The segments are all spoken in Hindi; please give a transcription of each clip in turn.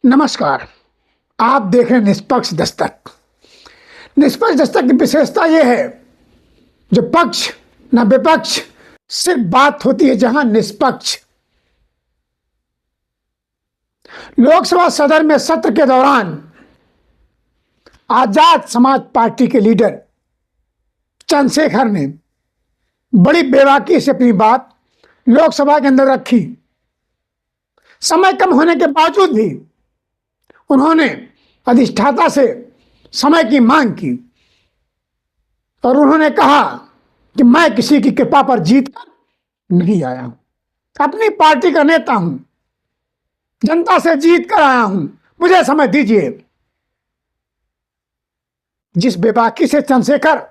नमस्कार। आप देख रहे हैं निष्पक्ष दस्तक। निष्पक्ष दस्तक की विशेषता यह है, जो पक्ष न विपक्ष, सिर्फ बात होती है जहां निष्पक्ष। लोकसभा सदन में सत्र के दौरान आजाद समाज पार्टी के लीडर चंद्रशेखर ने बड़ी बेबाकी से अपनी बात लोकसभा के अंदर रखी। समय कम होने के बावजूद भी उन्होंने अधिष्ठाता से समय की मांग की और उन्होंने कहा कि मैं किसी की कृपा पर जीत कर नहीं आया हूं, अपनी पार्टी का नेता हूं, जनता से जीत कर आया हूं, मुझे समय दीजिए। जिस बेबाकी से चंद्रशेखर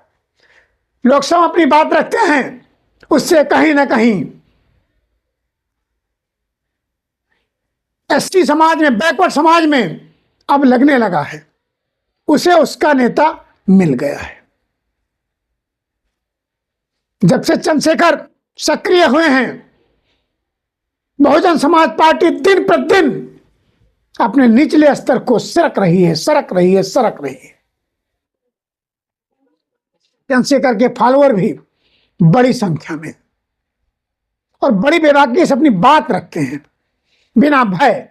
लोकसभा अपनी बात रखते हैं, उससे कहीं ना कहीं एसटी समाज में, बैकवर्ड समाज में अब लगने लगा है, उसे उसका नेता मिल गया है। जब से चंद्रशेखर सक्रिय हुए हैं, बहुजन समाज पार्टी दिन प्रतिदिन अपने निचले स्तर को सरक रही है। चंद्रशेखर के फॉलोअर भी बड़ी संख्या में और बड़ी बेबाकी से अपनी बात रखते हैं, बिना भय,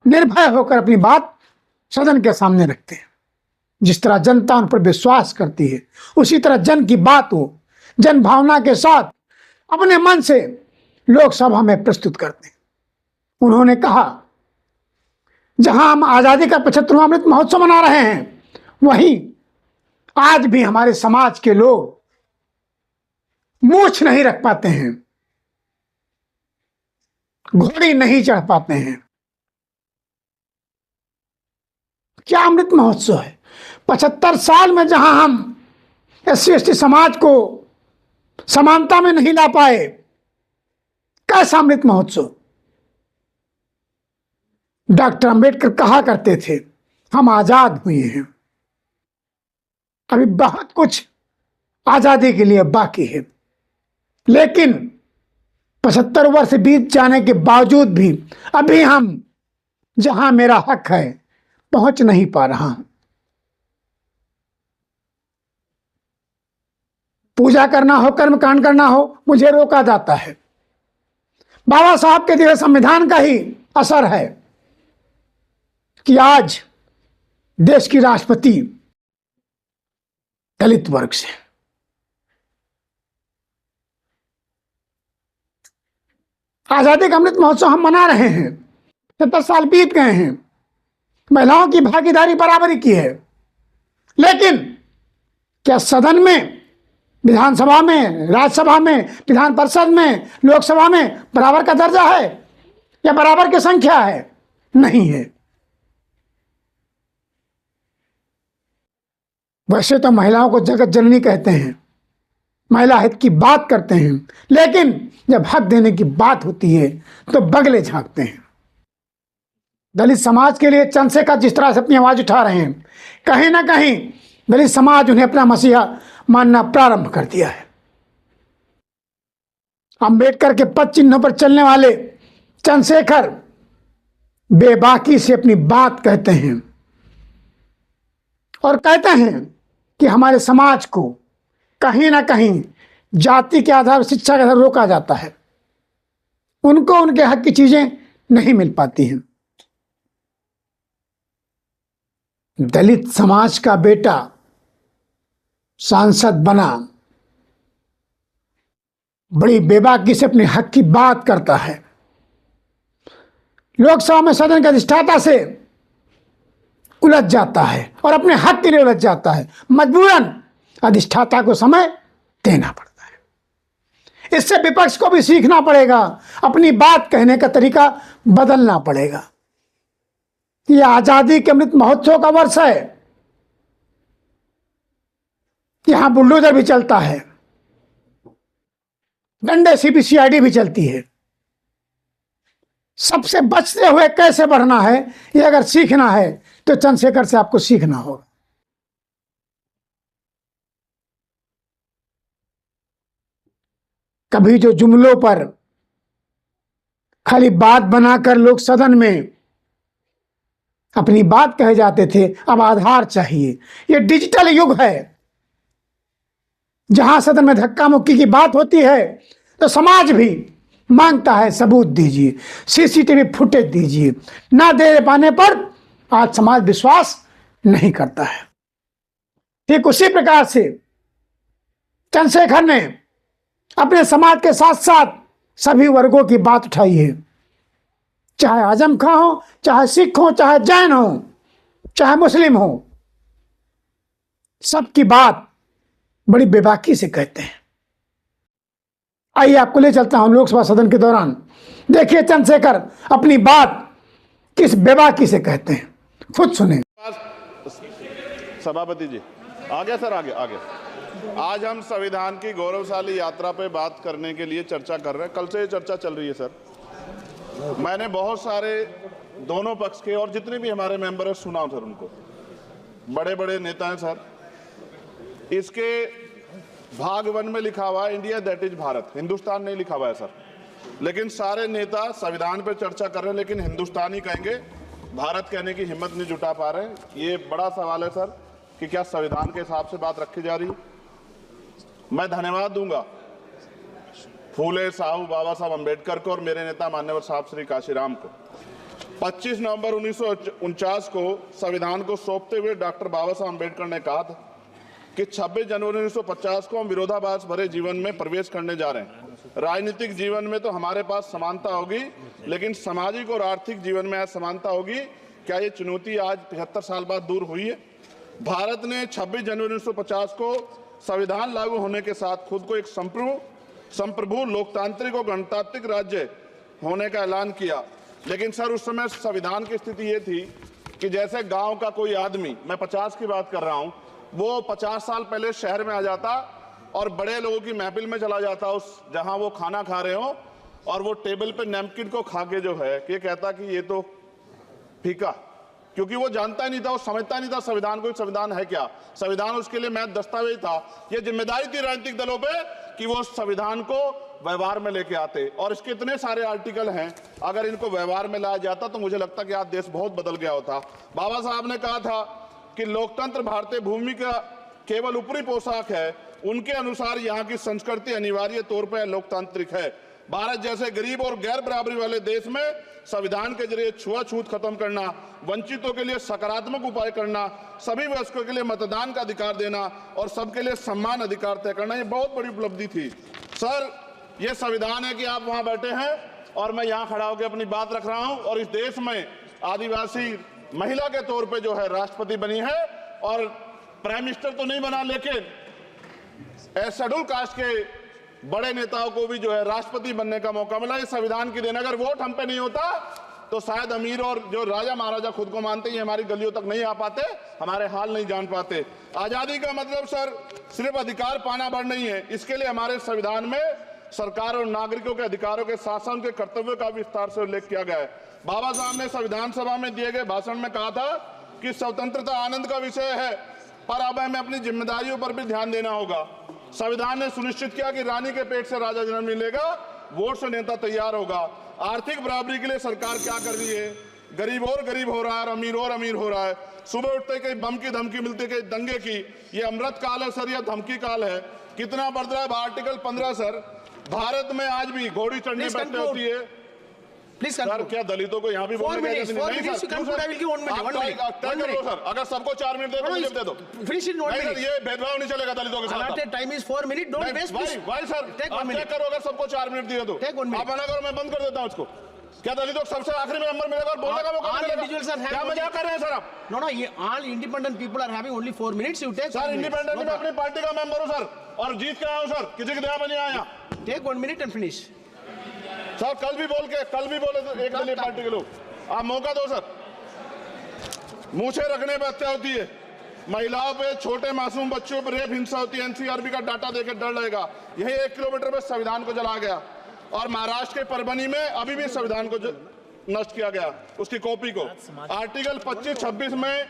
निर्भय होकर अपनी बात सदन के सामने रखते हैं। जिस तरह जनता उन पर विश्वास करती है, उसी तरह जन की बात हो जन भावना के साथ अपने मन से लोकसभा में प्रस्तुत करते हैं। उन्होंने कहा, जहां हम आजादी का 75वां अमृत महोत्सव मना रहे हैं, वहीं आज भी हमारे समाज के लोग मूछ नहीं रख पाते हैं, घोड़ी नहीं चढ़ पाते हैं। क्या अमृत महोत्सव है? 75 साल में जहां हम एससी एसटी समाज को समानता में नहीं ला पाए, कैसा अमृत महोत्सव? डॉक्टर अंबेडकर कहा करते थे, हम आजाद हुए हैं, अभी बहुत कुछ आजादी के लिए बाकी है। लेकिन 75 वर्ष बीत जाने के बावजूद भी अभी हम जहां मेरा हक है पहुंच नहीं पा रहा। पूजा करना हो, कर्मकांड करना हो, मुझे रोका जाता है। बाबा साहब के दिए संविधान का ही असर है कि आज देश की राष्ट्रपति दलित वर्ग से। आजादी का अमृत महोत्सव हम मना रहे हैं, 70 साल बीत गए हैं, महिलाओं की भागीदारी बराबरी की है, लेकिन क्या सदन में, विधानसभा में, राज्यसभा में, विधान परिषद में, लोकसभा में बराबर का दर्जा है या बराबर की संख्या है? नहीं है। वैसे तो महिलाओं को जगत जननी कहते हैं, महिला हित की बात करते हैं, लेकिन जब हक देने की बात होती है तो बगले झांकते हैं। दलित समाज के लिए चंद्रशेखर जिस तरह से अपनी आवाज उठा रहे हैं, कहीं ना कहीं दलित समाज उन्हें अपना मसीहा मानना प्रारंभ कर दिया है। अंबेडकर के पद चिन्हों पर चलने वाले चंद्रशेखर बेबाकी से अपनी बात कहते हैं और कहते हैं कि हमारे समाज को कहीं ना कहीं जाति के आधार पर, शिक्षा के आधार पर रोका जाता है, उनको उनके हक की चीजें नहीं मिल पाती हैं। दलित समाज का बेटा सांसद बना, बड़ी बेबाकी से अपने हक की बात करता है, लोकसभा में सदन के अधिष्ठाता से उलझ जाता है और अपने हक के लिए उलझ जाता है। मजबूरन अधिष्ठाता को समय देना पड़ता है। इससे विपक्ष को भी सीखना पड़ेगा, अपनी बात कहने का तरीका बदलना पड़ेगा। यह आजादी के अमृत महोत्सव का वर्ष है, यहां बुलडोजर भी चलता है, डंडे सीबीसीआईडी भी चलती है। सबसे बचते हुए कैसे बढ़ना है, यह अगर सीखना है तो चंद्रशेखर से आपको सीखना होगा। कभी जो जुमलों पर खाली बात बनाकर लोग सदन में अपनी बात कहे जाते थे, अब आधार चाहिए। ये डिजिटल युग है, जहां सदन में धक्का मुक्की की बात होती है तो समाज भी मांगता है सबूत दीजिए, सीसीटीवी फुटेज दीजिए। ना दे पाने पर आज समाज विश्वास नहीं करता है। ठीक उसी प्रकार से चंद्रशेखर ने अपने समाज के साथ साथ सभी वर्गों की बात उठाई है, चाहे आजम खां हो, चाहे सिख हो, चाहे जैन हो, चाहे मुस्लिम हो, सबकी बात बड़ी बेबाकी से कहते हैं। आइए आपको ले चलता हूं लोकसभा सदन के दौरान, देखिए चंद्रशेखर अपनी बात किस बेबाकी से कहते हैं, खुद सुने। सभापति जी आगे सर, आगे आगे। आज हम संविधान की गौरवशाली यात्रा पे बात करने के लिए चर्चा कर रहे हैं। कल से ये चर्चा चल रही है सर। मैंने बहुत सारे दोनों पक्ष के और जितने भी हमारे मेंबर हैं सुना सर, उनको बड़े बड़े नेता हैं सर। इसके भाग 1 में लिखा हुआ है India that is Bharat, Hindustan नहीं लिखा हुआ है सर। लेकिन सारे नेता संविधान पर चर्चा कर रहे हैं लेकिन हिंदुस्तान ही कहेंगे, भारत कहने की हिम्मत नहीं जुटा पा रहे हैं। ये बड़ा सवाल है सर कि क्या संविधान के हिसाब से बात रखी जा रही है। मैं धन्यवाद दूंगा फूले साहू बाबा साहब अम्बेडकर को और मेरे नेता मान्यवर साहब श्री काशीराम को। 25 नवंबर 1949 को संविधान को सौंपते हुए डॉक्टर बाबा साहब अम्बेडकर ने कहा था कि 26 जनवरी 1950 को हम विरोधाभास भरे जीवन में प्रवेश करने जा रहे हैं। राजनीतिक जीवन में तो हमारे पास समानता होगी, लेकिन सामाजिक और आर्थिक जीवन में असमानता होगी। क्या ये चुनौती आज 75 साल बाद दूर हुई है? भारत ने 26 जनवरी 1950 को संविधान लागू होने के साथ खुद को एक संप्रभु लोकतांत्रिक और गणतांत्रिक राज्य होने का ऐलान किया। लेकिन सर उस समय संविधान की स्थिति ये थी कि जैसे गांव का कोई आदमी, मैं 50 की बात कर रहा हूं, वो 50 साल पहले शहर में आ जाता और बड़े लोगों की महफिल में चला जाता, उस जहां वो खाना खा रहे हो, और वो टेबल पे नैपकिन को खा के जो है ये कहता कि ये तो फीका, क्योंकि वो जानता ही नहीं था, वो समझता नहीं था संविधान को, संविधान है क्या। संविधान उसके लिए महज दस्तावेज था। ये जिम्मेदारी थी राजनीतिक दलों पे कि वो संविधान को व्यवहार में लेके आते। और इसके इतने सारे आर्टिकल हैं, अगर इनको व्यवहार में लाया जाता तो मुझे लगता कि आज देश बहुत बदल गया होता। बाबा साहब ने कहा था कि लोकतंत्र भारतीय भूमि का केवल ऊपरी पोशाक है, उनके अनुसार यहाँ की संस्कृति अनिवार्य तौर पर लोकतांत्रिक है। भारत जैसे गरीब और गैर बराबरी वाले देश में संविधान के जरिए छुआछूत खत्म करना, वंचितों के लिए सकारात्मक उपाय करना, सभी वयस्कों के लिए मतदान का अधिकार देना और सबके लिए सम्मान अधिकार तय करना, ये बहुत बड़ी उपलब्धि थी। सर ये संविधान है कि आप वहां बैठे हैं और मैं यहाँ खड़ा होकर अपनी बात रख रहा हूं, और इस देश में आदिवासी महिला के तौर पे जो है राष्ट्रपति बनी है, और प्राइम मिनिस्टर तो नहीं बना, लेकिन शेड्यूल कास्ट के बड़े नेताओं को भी जो है राष्ट्रपति बनने का मौका मिला। ये संविधान की देन। अगर वोट हम पे नहीं होता तो शायद अमीर और जो राजा महाराजा खुद को मानते हैं हमारी गलियों तक नहीं आ पाते, हमारे हाल नहीं जान पाते। आजादी का मतलब सर सिर्फ अधिकार पाना भर नहीं है, इसके लिए हमारे संविधान में सरकार और नागरिकों के अधिकारों के साथ साथ उनके कर्तव्यों का विस्तार से उल्लेख किया गया है। बाबा साहब ने संविधान सभा में दिए गए भाषण में कहा था कि स्वतंत्रता आनंद का विषय है, पर अब हमें अपनी जिम्मेदारियों पर भी ध्यान देना होगा। संविधान ने सुनिश्चित किया कि रानी के पेट से राजा जन्म नहीं लेगा, वोट से नेता तैयार होगा। आर्थिक बराबरी के लिए सरकार क्या कर रही है? गरीब और गरीब हो रहा है और अमीर हो रहा है। सुबह उठते कहीं बम की धमकी मिलती, कहीं दंगे की। ये अमृत काल है सर या धमकी काल है? कितना बढ़ रहा है? आर्टिकल 15 सर, भारत में आज भी घोड़ी चढ़ने बैठने होती है। सर क्या दलितों को यहाँ भी बोलने का जैसे नहीं सर, अगर सबको 4 मिनट दे दो ये भेदभाव नहीं चलेगा दलितों के साथ। Time is 4 minute, don't waste भाई सर आप चेक करो, अगर सबको 4 मिनट दिए तो आप मना करो, मैं बंद कर देता हूँ इसको। क्या दलितों को सबसे आखिरी में नंबर मिलेगा और बोलने का मौका मिलेगा? क्या मजाक कर रहे हैं सर आप? नो ये all independent people are having only 4 minutes. You take sir, independent में अपनी पार्टी का मेंबर हूं सर और जीत के आया हूं सर, किसी के दया में नहीं आया। Take 1 minute and finish. Sir कल भी बोले तो एक दलीय पार्टी के लोग, आप मौका दो सर। मूछे रखने पर हत्या होती है, महिलाओं पे, छोटे मासूम बच्चों पर रेप हिंसा होती है। एनसीआरबी का डाटा देकर डर लगेगा। यही 1 किलोमीटर में संविधान को जला गया, और महाराष्ट्र के परभनी में अभी भी संविधान को नष्ट किया गया, उसकी कॉपी को। आर्टिकल 25-26 में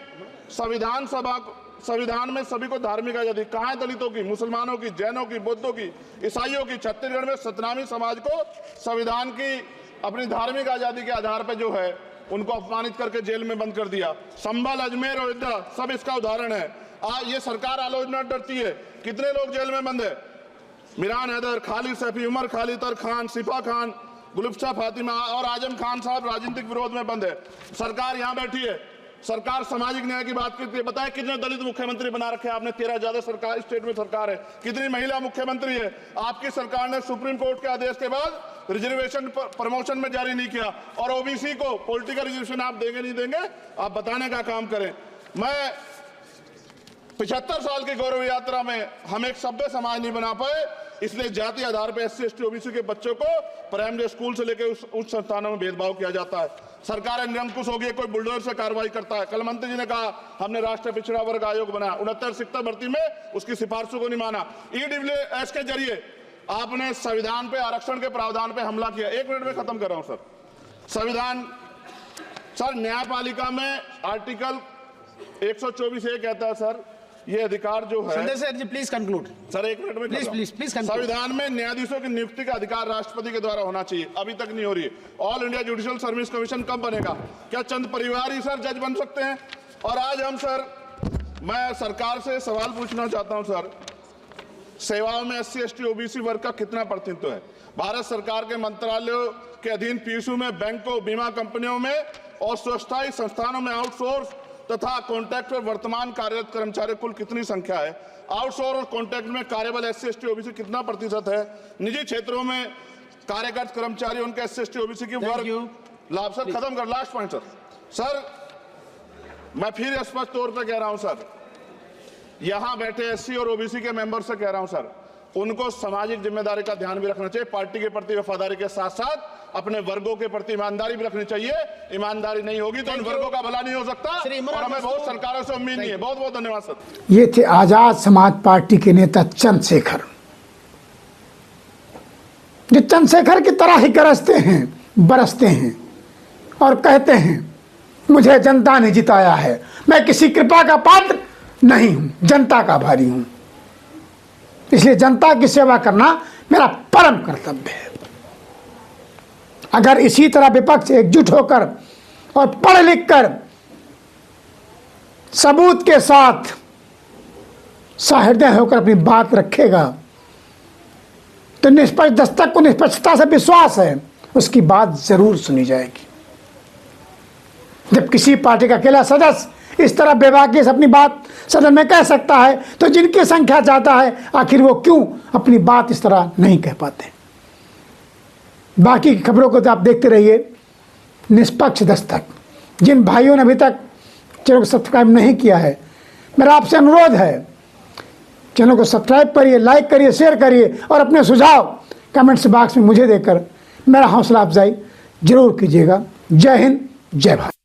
संविधान में सभी को धार्मिक आजादी। कहाँ है दलितों की, मुसलमानों की, जैनों की, बौद्धों की, ईसाइयों की? छत्तीसगढ़ में सतनामी समाज को संविधान की अपनी धार्मिक आजादी के आधार पर जो है उनको अपमानित करके जेल में बंद कर दिया। संभल, अजमेर, अयोध्या सब इसका उदाहरण है। आज ये सरकार आलोचना डरती है। कितने लोग जेल में बंद है? मिरान हैदर, खालिद सैफी, उमर खालिद खान, सिफा खान, गुलफ्शा फातिमा और आजम खान साहब राजनीतिक विरोध में बंद है। सरकार यहाँ बैठी है, सरकार सामाजिक न्याय की बात करती है। बताए कितने दलित मुख्यमंत्री बना रखे हैं आपने? 13 ज्यादा सरकार स्टेट में सरकार है। कितनी महिला मुख्यमंत्री है? आपकी सरकार ने सुप्रीम कोर्ट के आदेश के बाद रिजर्वेशन प्रमोशन में जारी नहीं किया। और ओबीसी को पॉलिटिकल रिजर्वेशन आप देंगे नहीं देंगे, आप बताने का काम करें। मैं 75 साल की गौरव यात्रा में हम एक सभ्य समाज नहीं बना पाए, इसलिए जाति आधार पर SC ST OBC के बच्चों को प्राइमरी स्कूल से लेकर उच्च संस्थानों में भेदभाव किया जाता है। सरकार निरंकुश हो गई, कोई बुलडोजर से कार्रवाई करता है। कल मंत्री जी ने कहा हमने राष्ट्रीय पिछड़ा वर्ग आयोग बनाया, 69 शिक्षक भर्ती में उसकी सिफारिशों को नहीं माना। EWS के जरिए आपने संविधान पे आरक्षण के प्रावधान पे हमला किया। 1 मिनट में खत्म कर रहा हूं सर। संविधान सर, न्यायपालिका में आर्टिकल 124 ये कहता है सर, ये अधिकार जो है। Sanjay sir ji please conclude sir 1 minute में प्लीज संविधान में न्यायाधीशों की नियुक्ति का अधिकार राष्ट्रपति के द्वारा होना चाहिए, अभी तक नहीं हो रही है। All India judicial service commission कब बनेगा? क्या चंद परिवार ही सर जज बन सकते हैं? और आज हम सर, मैं सरकार से सवाल पूछना चाहता हूं सर, सेवाओं में SC ST OBC वर्ग का कितना प्रतिनिधित्व है? भारत सरकार के मंत्रालयों के अधीन PSU में, बैंकों, बीमा कंपनियों में और स्वस्थायी संस्थानों में आउटसोर्स तथा कॉन्ट्रैक्ट पर वर्तमान कार्यरत कर्मचारी कुल कितनी संख्या है? आउटसोर्स और कॉन्ट्रैक्ट में कार्यबल SC ST OBC कितना प्रतिशत है? निजी क्षेत्रों में कार्यरत कर्मचारी उनके SC ST OBC की वर्ग लाभ। सर खत्म कर, लास्ट पॉइंट सर। सर मैं फिर स्पष्ट तौर पर कह रहा हूं सर, यहां बैठे SC और OBC के मेंबर से कह रहा हूं सर, उनको सामाजिक जिम्मेदारी का ध्यान भी रखना चाहिए। पार्टी के प्रति वफादारी के साथ साथ अपने वर्गों के प्रति ईमानदारी भी रखनी चाहिए। ईमानदारी नहीं होगी तो इन वर्गों का भला नहीं हो सकता, और हमें बहुत सरकारों से उम्मीद नहीं है। बहुत बहुत धन्यवाद सर। ये थे आजाद समाज पार्टी के नेता चंद्रशेखर, जो चंद्रशेखर की तरह ही गरजते हैं, बरसते हैं और कहते हैं मुझे जनता ने जिताया है, मैं किसी कृपा का पात्र नहीं हूं, जनता का आभारी हूं, इसलिए जनता की सेवा करना मेरा परम कर्तव्य है। अगर इसी तरह विपक्ष एकजुट होकर और पढ़ लिख कर सबूत के साथ सहृदय होकर अपनी बात रखेगा तो निष्पक्ष दस्तक को निष्पक्षता से विश्वास है, उसकी बात जरूर सुनी जाएगी। जब किसी पार्टी का अकेला सदस्य इस तरह बेबाकी से अपनी बात सदन में कह सकता है तो जिनकी संख्या ज्यादा है आखिर वो क्यों अपनी बात इस तरह नहीं कह पाते। बाकी की खबरों को तो आप देखते रहिए निष्पक्ष दस्तक। जिन भाइयों ने अभी तक चैनल को सब्सक्राइब नहीं किया है, मेरा आपसे अनुरोध है चैनल को सब्सक्राइब करिए, लाइक करिए, शेयर करिए और अपने सुझाव कमेंट्स बॉक्स में मुझे देकर मेरा हौसला अफजाई जरूर कीजिएगा। जय हिंद, जय भारत।